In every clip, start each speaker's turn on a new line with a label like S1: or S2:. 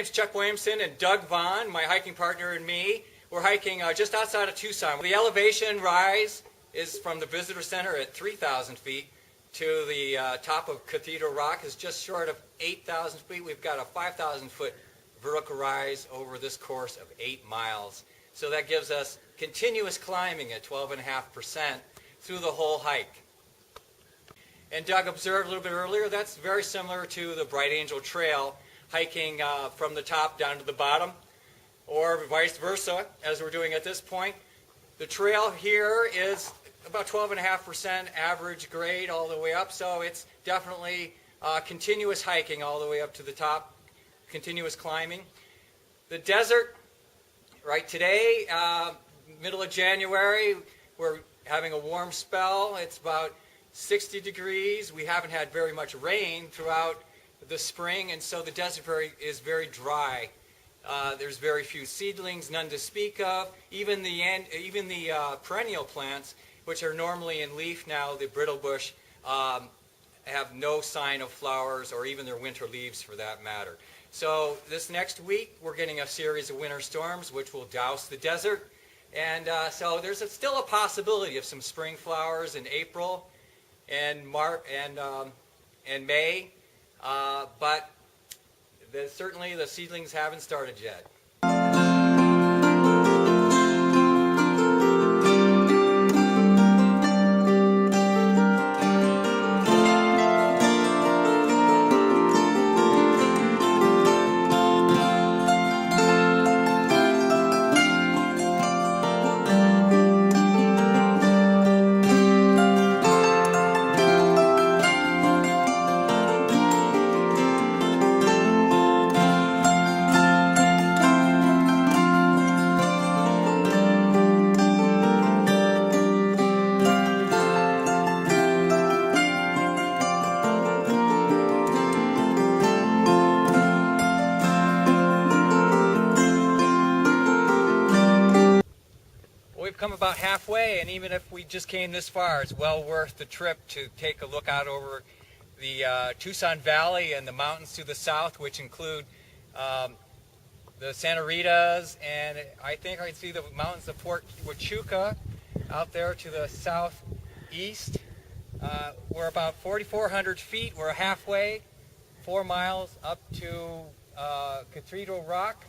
S1: name's Chuck Williamson, and Doug Vaughn, my hiking partner, and me. We're hiking just outside of Tucson. The elevation rise is from the visitor center at 3,000 feet to the top of Cathedral Rock is just short of 8,000 feet. We've got a 5,000-foot vertical rise over this course of 8 miles. So that gives us continuous climbing at 12.5% through the whole hike. And Doug observed a little bit earlier, that's very similar to the Bright Angel Trail, hiking from the top down to the bottom, or vice versa, as we're doing at this point. The trail here is about 12.5% average grade all the way up, so it's definitely continuous hiking all the way up to the top, continuous climbing. The desert, right today, middle of January, we're having a warm spell. It's about 60 degrees. We haven't had very much rain throughout the spring, and so the desert is very dry. There's very few seedlings, none to speak of. Even the perennial plants, which are normally in leaf now, the brittle bush, have no sign of flowers or even their winter leaves for that matter. So this next week, we're getting a series of winter storms which will douse the desert. And so there's still a possibility of some spring flowers in April and May, but certainly the seedlings haven't started yet. Come about halfway, and even if we just came this far, it's well worth the trip to take a look out over the Tucson Valley and the mountains to the south, which include the Santa Ritas, and I think I can see the mountains of Fort Huachuca out there to the southeast. We're about 4,400 feet. We're halfway, 4 miles up to Cathedral Rock,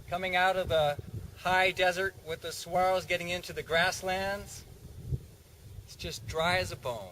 S1: coming out of the high desert with the saguaros getting into the grasslands. It's just dry as a bone.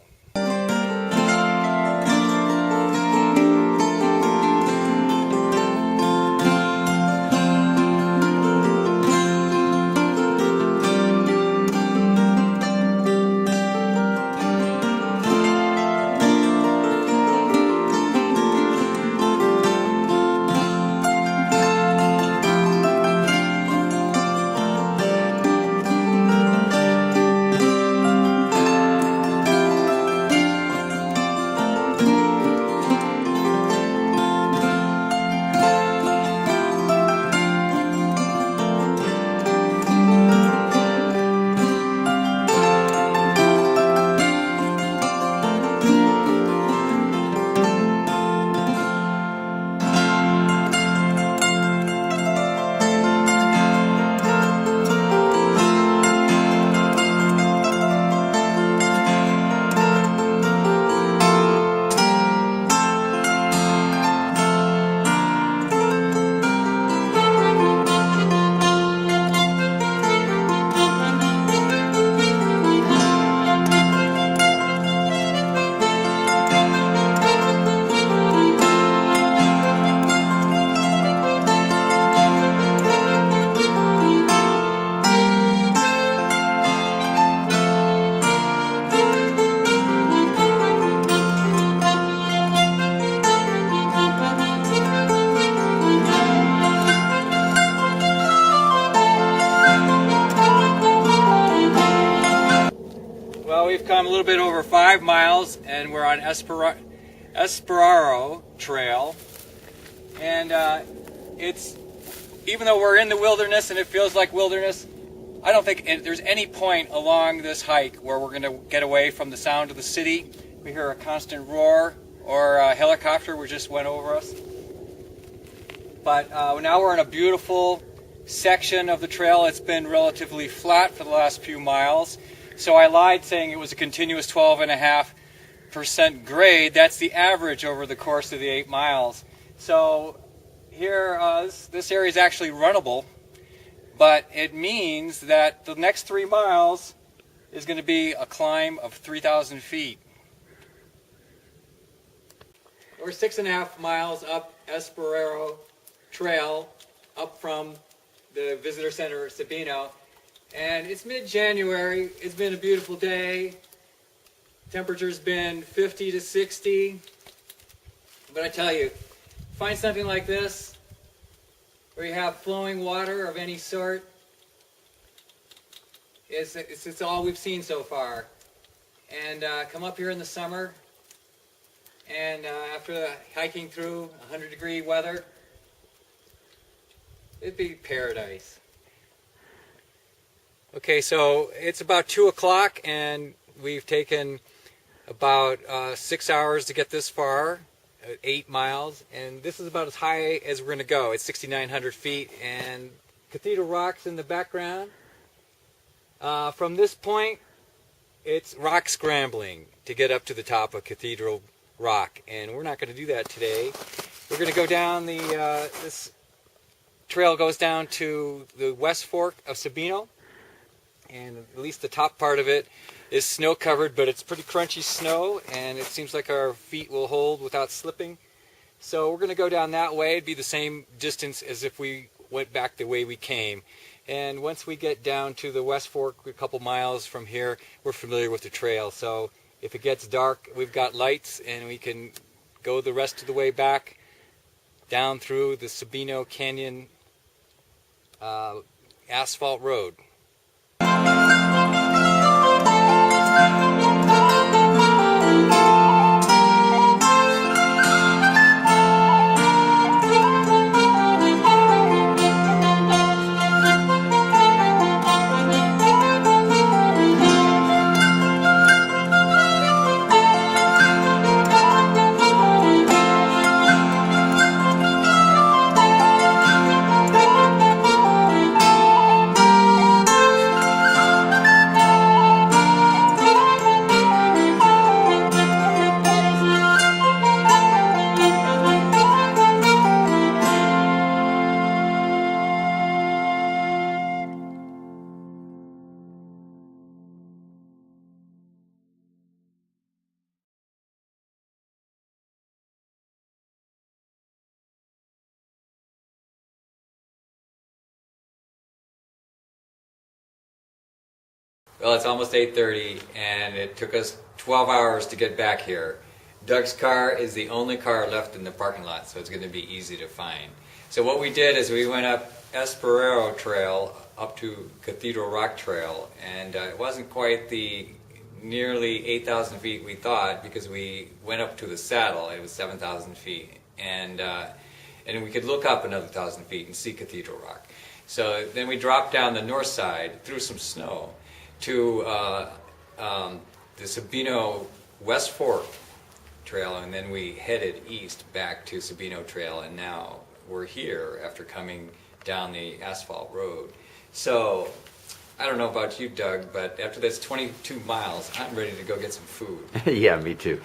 S1: We've come a little bit over 5 miles, and we're on Esperaro Trail, and it's, even though we're in the wilderness and it feels like wilderness, I don't think there's any point along this hike where we're going to get away from the sound of the city. We hear a constant roar or a helicopter which just went over us. But now we're in a beautiful section of the trail. It's been relatively flat for the last few miles. So I lied saying it was a continuous 12.5% grade. That's the average over the course of the 8 miles. So here, this area is actually runnable, but it means that the next 3 miles is going to be a climb of 3,000 feet. We're 6.5 miles up Esparero Trail, up from the visitor center of Sabino, and it's mid-January. It's been a beautiful day. Temperature's been 50 to 60, but I tell you, find something like this where you have flowing water of any sort. It's all we've seen so far. And come up here in the summer, and after hiking through 100-degree weather, it'd be paradise. Okay, so it's about 2 o'clock, and we've taken about 6 hours to get this far, 8 miles, and this is about as high as we're going to go. It's 6,900 feet, and Cathedral Rock's in the background. From this point, it's rock scrambling to get up to the top of Cathedral Rock, and we're not going to do that today. We're going to go down this trail goes down to the West Fork of Sabino, and at least the top part of it is snow covered, but it's pretty crunchy snow, and it seems like our feet will hold without slipping. So we're going to go down that way. It'd be the same distance as if we went back the way we came. And once we get down to the West Fork, a couple miles from here, we're familiar with the trail. So if it gets dark, we've got lights, and we can go the rest of the way back down through the Sabino Canyon asphalt road. Well, it's almost 8:30, and it took us 12 hours to get back here. Doug's car is the only car left in the parking lot, so it's going to be easy to find. So what we did is we went up Esparero Trail up to Cathedral Rock Trail, and it wasn't quite the nearly 8,000 feet we thought, because we went up to the saddle. It was 7,000 feet, and we could look up another 1,000 feet and see Cathedral Rock. So then we dropped down the north side through some snow to the Sabino West Fork Trail, and then we headed east back to Sabino Trail, and now we're here after coming down the asphalt road. So I don't know about you, Doug, but after this 22 miles, I'm ready to go get some food.
S2: Yeah, me too.